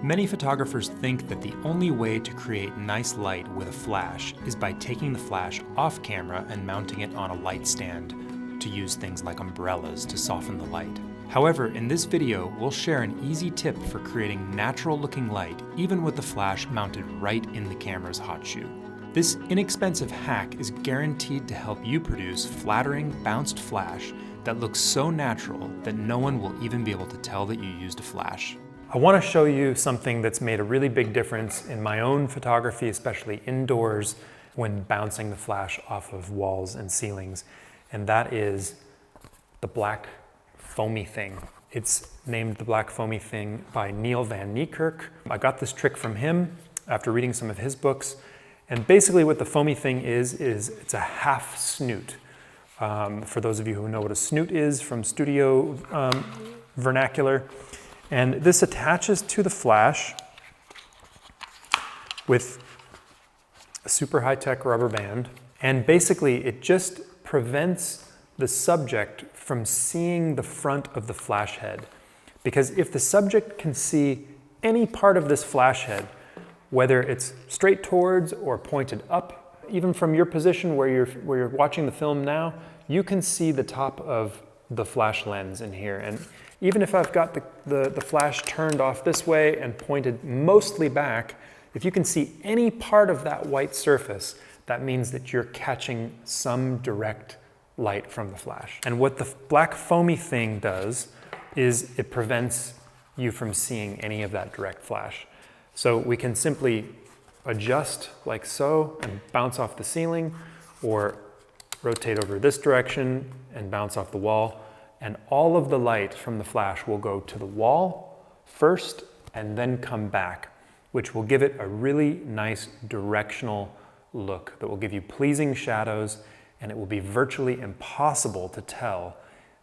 Many photographers think that the only way to create nice light with a flash is by taking the flash off camera and mounting it on a light stand to use things like umbrellas to soften the light. However, in this video, we'll share an easy tip for creating natural looking light even with the flash mounted right in the camera's hot shoe. This inexpensive hack is guaranteed to help you produce flattering, bounced flash that looks so natural that no one will even be able to tell that you used a flash. I want to show you something that's made a really big difference in my own photography, especially indoors, when bouncing the flash off of walls and ceilings, and that is the black foamy thing. It's named the black foamy thing by Neil Van Niekerk. I got this trick from him after reading some of his books, and basically what the foamy thing is it's a half snoot. For those of you who know what a snoot is from studio vernacular. And this attaches to the flash with a super high-tech rubber band. And basically it just prevents the subject from seeing the front of the flash head. Because if the subject can see any part of this flash head, whether it's straight towards or pointed up, even from your position where you're watching the film now, you can see the top of the flash lens in here. And even if I've got the flash turned off this way and pointed mostly back, if you can see any part of that white surface, that means that you're catching some direct light from the flash. And what the black foamy thing does is it prevents you from seeing any of that direct flash. So we can simply adjust like so and bounce off the ceiling, or rotate over this direction and bounce off the wall. And all of the light from the flash will go to the wall first and then come back, which will give it a really nice directional look that will give you pleasing shadows, and it will be virtually impossible to tell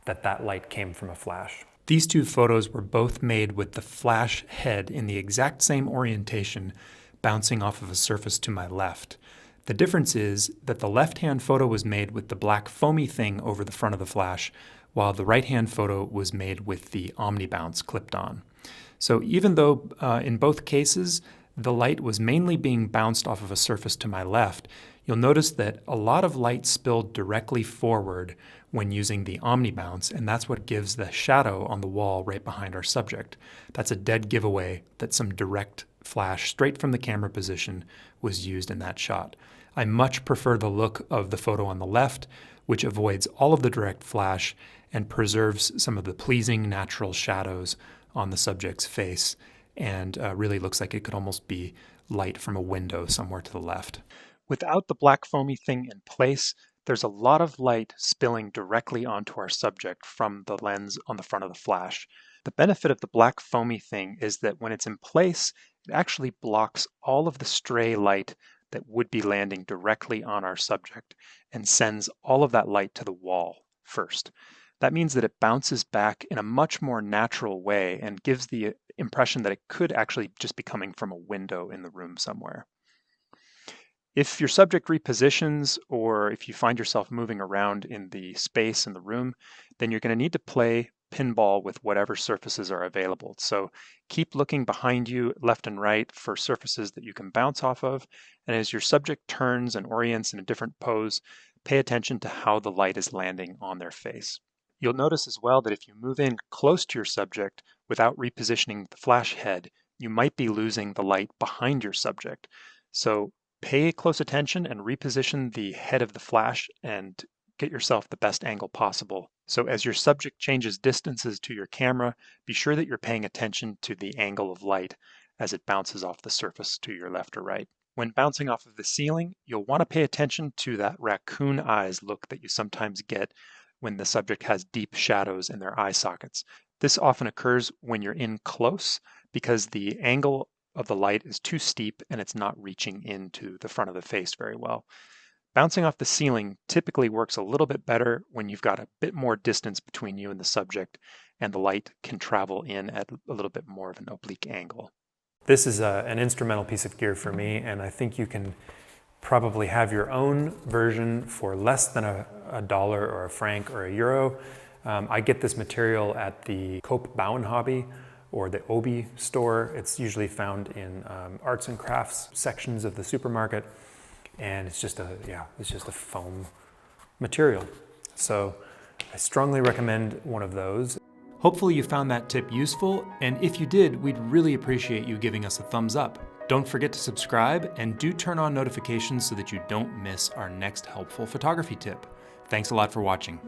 that that light came from a flash. These two photos were both made with the flash head in the exact same orientation, bouncing off of a surface to my left. The difference is that the left-hand photo was made with the black foamy thing over the front of the flash, while the right-hand photo was made with the OmniBounce clipped on. So even though in both cases the light was mainly being bounced off of a surface to my left, you'll notice that a lot of light spilled directly forward when using the OmniBounce, and that's what gives the shadow on the wall right behind our subject. That's a dead giveaway that some direct flash straight from the camera position was used in that shot. I much prefer the look of the photo on the left, which avoids all of the direct flash and preserves some of the pleasing natural shadows on the subject's face, and really looks like it could almost be light from a window somewhere to the left. Without the black foamy thing in place, there's a lot of light spilling directly onto our subject from the lens on the front of the flash. The benefit of the black foamy thing is that when it's in place, it actually blocks all of the stray light that would be landing directly on our subject and sends all of that light to the wall first. That means that it bounces back in a much more natural way and gives the impression that it could actually just be coming from a window in the room somewhere. If your subject repositions, or if you find yourself moving around in the space in the room, then you're going to need to play pinball with whatever surfaces are available. So keep looking behind you, left and right, for surfaces that you can bounce off of. And as your subject turns and orients in a different pose, pay attention to how the light is landing on their face. You'll notice as well that if you move in close to your subject without repositioning the flash head, you might be losing the light behind your subject. So pay close attention and reposition the head of the flash and get yourself the best angle possible. So as your subject changes distances to your camera, be sure that you're paying attention to the angle of light as it bounces off the surface to your left or right. When bouncing off of the ceiling, you'll want to pay attention to that raccoon eyes look that you sometimes get when the subject has deep shadows in their eye sockets. This often occurs when you're in close because the angle of the light is too steep and it's not reaching into the front of the face very well. Bouncing off the ceiling typically works a little bit better when you've got a bit more distance between you and the subject, and the light can travel in at a little bit more of an oblique angle. This is an instrumental piece of gear for me, and I think you can probably have your own version for less than a dollar or a franc or a euro. I get this material at the Koop Bouwenhobby or the Obi store. It's usually found in arts and crafts sections of the supermarket, and it's just a foam material. So I strongly recommend one of those. Hopefully you found that tip useful, and if you did, we'd really appreciate you giving us a thumbs up. Don't forget to subscribe, and do turn on notifications so that you don't miss our next helpful photography tip. Thanks a lot for watching.